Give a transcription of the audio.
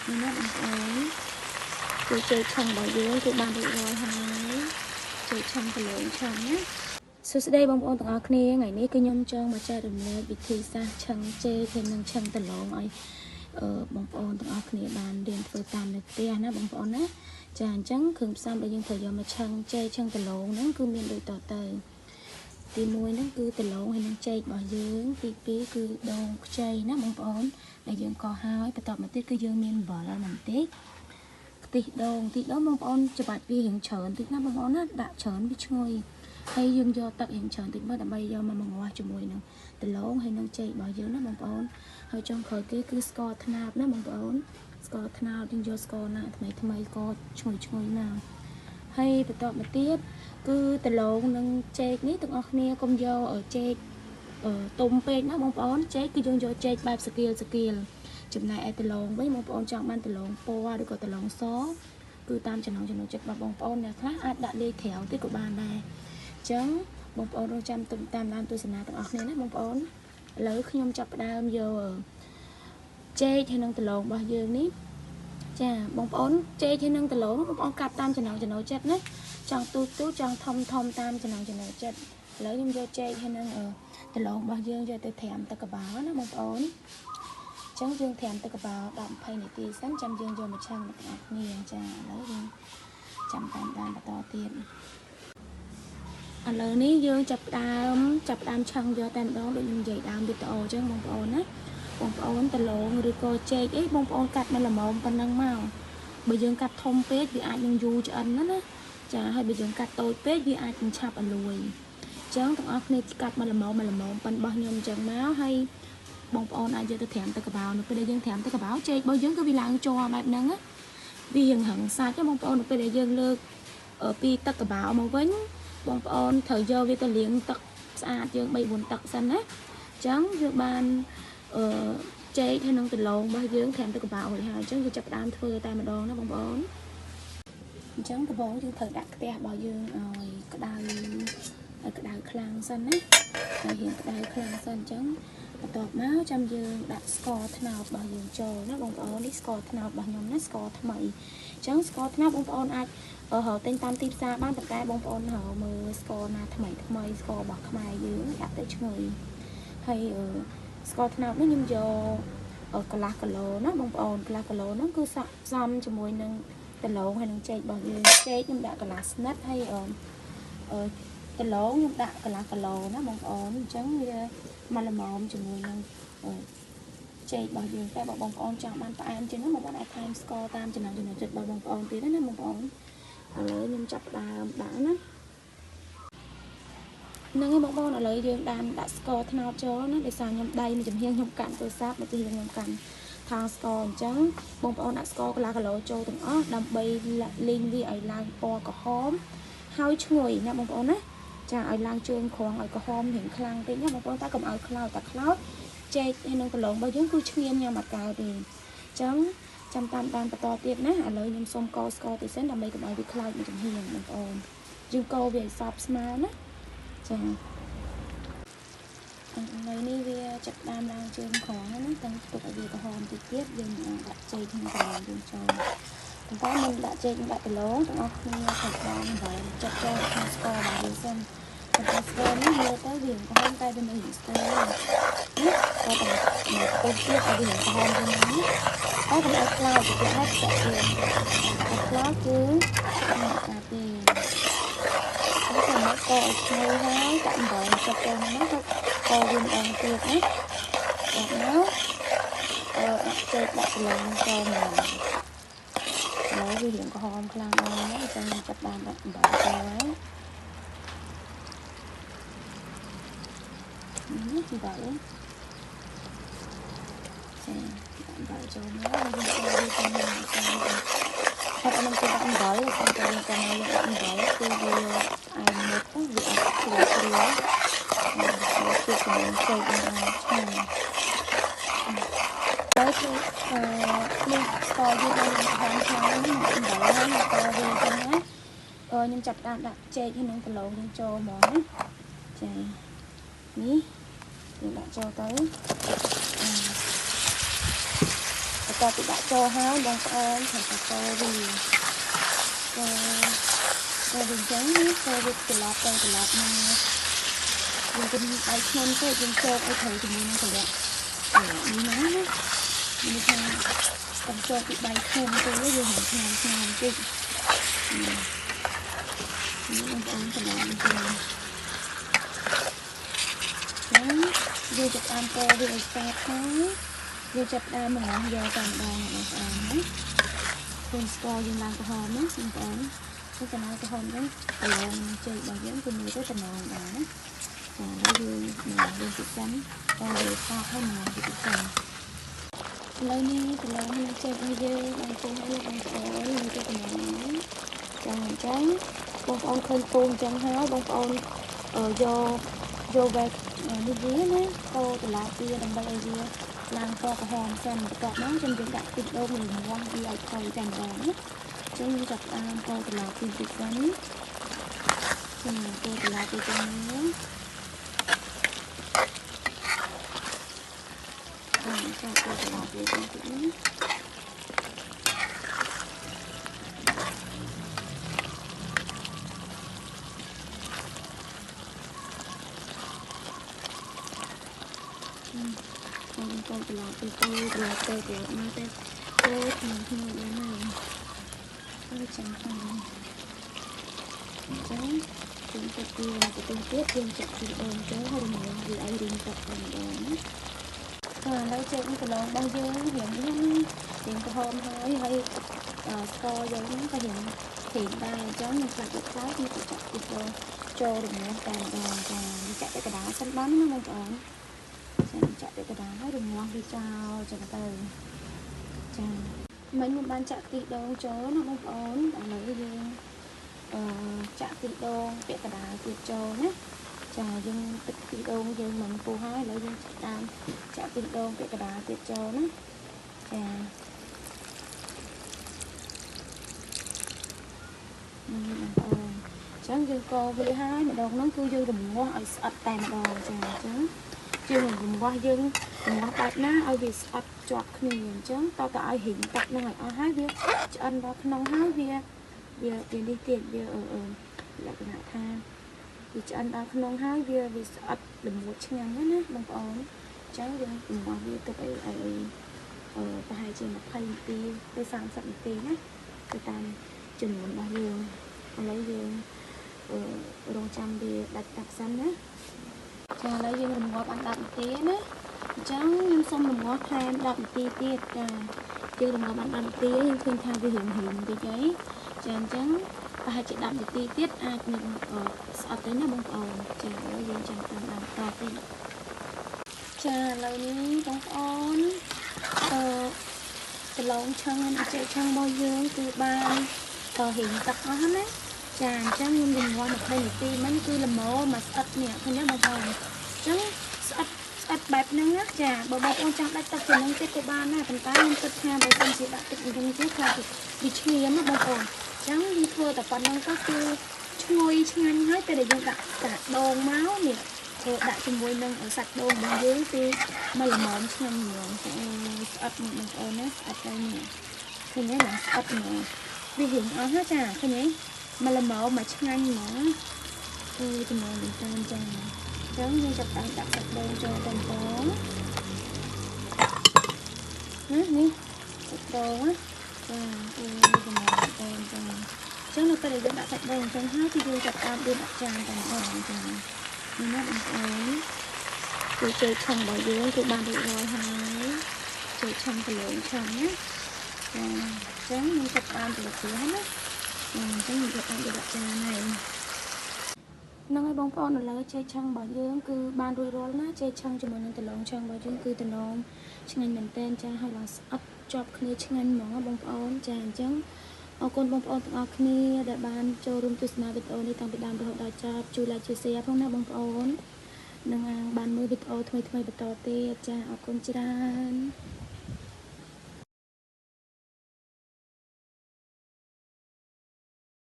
នេះណាបងប្អូនគឺចេកឆឹងរបស់យើងគឺបានរួចរាល់ហើយចេកឆឹងគីឡូឆឹងណាសួស្តីបងប្អូនទាំងអស់គ្នាថ្ងៃនេះគឺខ្ញុំចង់មកចែករំលែកវិធីសាស្ត្រឆឹងចេកហើយនិងឆឹងដលងឲ្យបងប្អូនទាំងអស់គ្នាបានរៀនធ្វើតាមនៅផ្ទះណាបងប្អូនណាចាអញ្ចឹងគ្រឿងផ្សំដែលយើងត្រូវយកមកឆឹងចេកឆឹងដលងហ្នឹងគឺមានដូចតទៅទី1ហ្នឹងគឺដលងហើយនឹងចេករបស់យើងទី2គឺដូងខ្ចីណាបងប្អូនដែលយើងកោសហើយបន្តមកទៀតគឺយើងមានអំបិលបន្តិចខ្ទិះដូងបងប្អូនច្បាច់វារៀងច្រើនតិចណាបងប្អូនណាដាក់ច្រើនវាឈ្ងុយហើយយើងយកទឹករៀងច្រើនតិចមកដើម្បីយកមកងាស់ជាមួយនឹងដលងហើយនឹងចេករបស់យើងណាបងប្អូនហើយចុងក្រោយគេគឺស្ករត្នោតណាបងប្អូនស្ករត្នោតយើងយកស្ករណាថ្មីក៏ឈ្ងុយណាហើយបន្តមកទៀតគឺដលងនិងចេកនេះទាំងអស់គ្នាកុំយកចេកទុំពេកណាបងប្អូនចេកគឺយើងយកចេកបែបស្គៀលចំណែកឯដលងវិញបងប្អូនចង់បានដលងពណ៌ឬក៏ដលងសគឺតាមចំណង់ចំណូលចិត្តរបស់បងប្អូនអ្នកខ្លះអាចដាក់លេខក្រៅទៀតក៏បានដែរអញ្ចឹងបងប្អូនរងចាំតាមដានទស្សនាទាំងអស់គ្នាណាបងប្អូនឥឡូវខ្ញុំចាប់ផ្ដើមយកចេកហើយនឹងដលងរបស់យើងនេះចាបងប្អូនចេកហើយនឹងដលងបងប្អូនកាត់តាមចំណង់ចំណូលចិត្តណាចង់ទូចង់ធំតាមចំណង់ចំណូលចិត្តឥឡូវខ្ញុំយកចេកហើយនឹងដលងរបស់យើងយកទៅត្រាំទឹកកបោរណាបងប្អូនអញ្ចឹងយើងត្រាំទឹកកបោរ10-20នាទីសិនចាំយើងយកមកឆឹងទាំងអស់គ្នាចាឥឡូវយើងចាំតាមដានបន្តទៀតឥឡូវនេះយើងចាប់ផ្ដើមឆឹងយកតែម្ដងដូចខ្ញុំនិយាយដើមវីដេអូអញ្ចឹងបងប្អូនណាបងប្អូនដលងឬក៏ចេកអីបងប្អូនកាត់មកល្មមប៉ុណ្ណឹងមកបើយើងកាត់ធំពេកវាអាចនឹងយូរឆ្អិនណាចាហើយបើយើងកាត់តូចពេកវាអាចនឹងឆាប់អលួយអញ្ចឹងទាំងអស់គ្នាកាត់មកល្មមប៉ុនរបស់ខ្ញុំអញ្ចឹងមកហើយបងប្អូនអាចយកទៅត្រាំទឹកកបោរនៅពេលដែលយើងត្រាំទឹកកបោរចេករបស់យើងគឺវាឡើងជ័របែបហ្នឹងណាវារៀងរឹងសាច់ណាបងប្អូននៅពេលដែលយើងលើកពីទឹកកបោរមកវិញបងប្អូនត្រូវយកវាទៅលាងទឹកស្អាតយើង 3-4 ទឹកសិនណាអញ្ចឹងយើងបានចេកហើយនឹងដលងរបស់យើងត្រាំទឹកកបោររួចហើយអញ្ចឹងយើងចាប់ផ្ដើមធ្វើតែម្ដងណាបងប្អូនអញ្ចឹងដំបូងយើងត្រូវដាក់ខ្ទះរបស់យើងឲ្យក្តៅខ្លាំងសិនណាហើយរៀងក្តៅខ្លាំងសិនអញ្ចឹងបន្ទាប់មកចាំយើងដាក់ស្ករត្នោតរបស់យើងចូលណាបងប្អូននេះស្ករត្នោតរបស់ខ្ញុំណាស្ករថ្មីអញ្ចឹងស្ករត្នោតបងប្អូនអាចរកទិញតាមទីផ្សារបានប៉ុន្តែបងប្អូនរកមើលស្ករណាថ្មីស្កររបស់ខ្មែរយើងដាក់ទៅឈ្ងុយហើយស្ករត្នោតនេះខ្ញុំយកកន្លះគីឡូណាបងប្អូនកន្លះគីឡូហ្នឹងគឺស័ក្តិសមជាមួយនឹងដលងហើយនឹងចេករបស់យើងចេកខ្ញុំដាក់កន្លះស្និតហើយដលងខ្ញុំដាក់កន្លះគីឡូណាបងប្អូនអញ្ចឹងវាមកល្មមជាមួយនឹងចេករបស់យើងតែបើបងប្អូនចង់បានផ្អែមជាងនោះបងប្អូនអាចថែមស្ករតាមចំណង់ចំណូលចិត្តរបស់បងប្អូនទៀតណាបងប្អូនឥឡូវខ្ញុំចាប់ផ្ដើមដាក់ណាហ្នឹងហើយបងប្អូនឥឡូវយើងដាក់ស្ករត្នោតចូលណាដោយសារខ្ញុំដៃមួយចំហៀងខ្ញុំកាន់ទូរស័ព្ទមកទីខ្ញុំកាន់ថាស្ករអញ្ចឹងបងប្អូនដាក់ស្ករកន្លះគីឡូចូលទាំងអស់ដើម្បីលីងវាឲ្យឡើងពណ៌ក្រហមហើយឈ្ងុយណាបងប្អូនណាចាឲ្យឡើងជើងក្រងឲ្យក្រហមរៀងខ្លាំងតិចណាបងប្អូនតែកុំឲ្យខ្លោចតែខ្លោចចេកហើយនឹងដលងរបស់យើងគឺឈ្ងៀមញ៉ាំអត់កើតទេអញ្ចឹងចាំតាមដានបន្តទៀតណាឥឡូវខ្ញុំសុំកូរស្ករតិចសិនដើម្បីកុំឲ្យវាខ្លោចមួយចំហៀងបងប្អូនយើងកូរវាឲ្យសព្វស្មើណាចាឥឡូវនេះវាចាប់ដើមឡើងជើងក្រងណាតាំងទុកឲ្យវាក្រហមតិចទៀតយើងដាក់ចេកក្នុងកន្លងយើងចូលប៉ុន្តែមុនដាក់ចេកដាក់ដលងទាំងអស់គ្នាត្រូវបានហើយចាត់ចែងក្នុងស្កររបស់យើងសិនប៉ុន្តែស្ករនេះមើលទៅវាក្រហមតែវានៅស្ទើរនេះក៏តែមកពុះទៀតឲ្យវាក្រហមវិញនេះតែកុំឲ្យខ្លោចទៅឲ្យស្អាតទៀតខ្លោចគឺមកអាទីមកកោឲ្យឈ្ងុយហើយដាក់អំបិលចាប់ចូលហ្នឹងទៅកោវាម្ដងទៀតណាដល់មកចេកដាក់ដលងចូលមកឥឡូវវារៀងក្រហមខ្លាំងដែរអញ្ចឹងចាប់បានដាក់អំបិលចូលហើយនេះអំបិលចាដាក់អំបិលចូលមកយើងចូលវាទៅមកហើយអត់នឹងទៅដាក់អំបិលតែតែយើងកាន់ឲ្យដាក់អំបិលគឺវាអាយមុតវាអត់ស្រួលស្រួលគឺចំណងចេកនឹងឆ្ងាញ់ហើយគឺនេះស្ករយើងឲ្យបានខ្លាំងនេះអំបិលហើយស្ករវាចឹងណាខ្ញុំចាប់តាមដាក់ចេកហើយនឹងដលងយើងចូលហ្មងណាចានេះយើងដាក់ចូលទៅ តពីដាក់ចូលហើយបងប្អូនត្រូវតែកូរវាវិញចឹងណាកូរវាត្រឡប់ទៅត្រឡប់មកយើងគិតដៃខ្ញុំទៅយើងចូលឲ្យត្រូវជាមួយនឹងកន្លក់នេះណានេះថាកំចូលពីដៃខ្ញុំទៅយើងហៅឆ្នាំបន្តិចនេះបងប្អូនកំឡុងទៅយើងចាប់អានកូរវាឲ្យស្អាតហើយយើងចាប់ដើមមកយកតាមដងបងប្អូនណាឃើញស្ករយើងឡើងក្រហមណាបងប្អូនគឺតំណក្រហមហ្នឹងប្រឡងជ័យរបស់យើងគឺមើលទៅតំណដែរណាចាហើយយើងពិសាកូរវាខោឲ្យមកពិសាឥឡូវនេះប្រឡងនឹងជ័យរបស់យើងបានពុះឲ្យបងប្អូនមើលទៅតំណចាអញ្ចឹងបងប្អូនឃើញពុះអញ្ចឹងហើយបងប្អូនយកវែកនេះវាណាកូរត្រឡប់វាដើម្បីឲ្យវាឡើងពណ៌ក្រហមសិនបន្ទាប់មកខ្ញុំយើងដាក់ទឹកដូងមួយមាស់វាឲ្យខុយតែម្ដងណាចឹងយើងចាប់ដើមកូរត្រឡប់ពីទឹកសិនចឹងកូរត្រឡប់ទៅចឹងនេះចាំកូរត្រឡប់ទៅចឹងទឹកនេះកូរត្រឡប់ទៅត្រឡប់មកតែកូរក្នុងបានហើយចាំផងអញ្ចឹងយើងទៅពីទៅទៀតយើងចាក់ពីដូងចូលហើយរំលងវាឲ្យរីងទឹកតែម្ដងណាឥឡូវចេកនេះកន្លងរបស់យើងរៀងក្រហមហើយស្ករយើងហ្នឹងក៏រៀងព្រីមដែរអញ្ចឹងយើងខ្លាចខ្លាចនេះទៅចាក់ពីដូងចូលរំលងតែម្ដងចាចាក់ទៅកណ្ដាលសិនបានណាបងប្អូនចាក់ទៅកណ្ដាលហើយរំងាស់វាចោលចឹងទៅចាមិនបានចាក់ខ្ទិះដូងចូលណាបងប្អូនឥឡូវយើងចាក់ខ្ទិះដូងពាក់កណ្ដាលទៀតចូលណាចាយើងទឹកខ្ទិះដូងយើងមិនពុះហើយឥឡូវយើងតាមចាក់ខ្ទិះដូងពាក់កណ្ដាលទៀតចូលណាចានេះបងប្អូនចឹងយើងកូរវាហើយម្ដងហ្នឹងគឺយើងរំងាស់ឲ្យស្អិតតែម្ដងចាអញ្ចឹងយើងរំងាស់បែបណាឲ្យវាស្អិតជាប់គ្នាអញ្ចឹងតើឲ្យហិញទឹកហ្នឹងឲ្យអស់ហើយវាឆ្អិនដល់ក្នុងហើយវានេះទៀតវាលក្ខណៈថាវាឆ្អិនដល់ក្នុងហើយវាស្អិតល្មួតឆ្ងាញ់ណាបងប្អូនអញ្ចឹងយើងរំងាស់វាទុកឲ្យប្រហែលជា20នាទីទៅ30នាទីណាទៅតាមចំនួនរបស់យើងឥឡូវយើងរងចាំវាដាច់ទឹកសិនណាចាឥឡូវយើងរំងាស់បាន10នាទីណាអញ្ចឹងខ្ញុំសុំរំងាស់ថែម10នាទីទៀតចាយើងរំងាស់បាន10នាទីយើងឃើញថាវារៀងតិចហើយចាអញ្ចឹងប្រហែលជា10នាទីទៀតអាចនឹងស្អិតទៅណាបងប្អូនចាឥឡូវយើងចាំតាមដល់តទៀតចាឥឡូវនេះបងប្អូនប្រឡងឆឹងហើយចេកឆឹងរបស់យើងគឺបានរៀងទឹកអស់ណាចាអញ្ចឹងខ្ញុំរំងាស់20នាទីមិញគឺល្មមមកស្អិតនេះឃើញទេបងប្អូនអញ្ចឹងស្អិតបែបហ្នឹងណាចាបើបងប្អូនចង់ដាច់ទឹកជានឹងទៀតក៏បានដែរប៉ុន្តែខ្ញុំគិតថាបើសិនជាដាក់ទឹកអញ្ចឹងទៀតខ្លះវាឈ្ងៀមណាបងប្អូនអញ្ចឹងយើងធ្វើតែប៉ុណ្្នឹងក៏គឺឈ្ងុយឆ្ងាញ់ហើយតែយើងដាក់កាដូងមកនេះធ្វើដាក់ជាមួយនឹងសាច់ដូងរបស់យើងគឺមកល្មមឆ្ងាញ់ហ្មងស្អិតនេះបងប្អូនណាស្អិតហើយនេះឃើញទេបងស្អិតហ្មងវារៀងអស់ណាចាឃើញទេមកល្មមមកឆ្ងាញ់ហ្មងចំណងនេះតាមចាអញ្ចឹងយើងចាប់ដាក់សាច់ដូងចូលតែម្ដងណានេះសាច់ដូងណាចាចំណងតែអញ្ចឹងនៅពេលដែលយើងដាក់សាច់ដូងអញ្ចឹងហើយគឺយើងចាប់តាមដាក់ចានតែម្ដងអញ្ចឹងនេះណាបងប្អូនគឺចេកឆឹងរបស់យើងគឺបានរួចរាល់ហើយចេកឆឹងគីឡូឆឹងណាចាអញ្ចឹងយើងចាប់តាមទៅទៀតណាអញ្ចឹងយើងចាប់តាមទៅដាក់ចានហើយហ្នឹងហើយបងប្អូនឥឡូវចេកឆឹងរបស់យើងគឺបានរួចរាល់ណាចេកឆឹងជាមួយនឹងដលងឆឹងរបស់យើងគឺដលងឆ្ងាញ់មែនទែនចាហើយឡើងស្អិតជាប់គ្នាឆ្ងាញ់ហ្មងបងប្អូនចាអញ្ចឹងអរគុណបងប្អូនទាំងអស់គ្នាដែលបានចូលរួមទស្សនាវីដេអូនេះតាំងពីដើមរហូតដល់ចប់ជួយ like ជួយ share ផងណាបងប្អូននឹងបានមើលវីដេអូថ្មីៗបន្តទៀតចាអរគុណច្រើន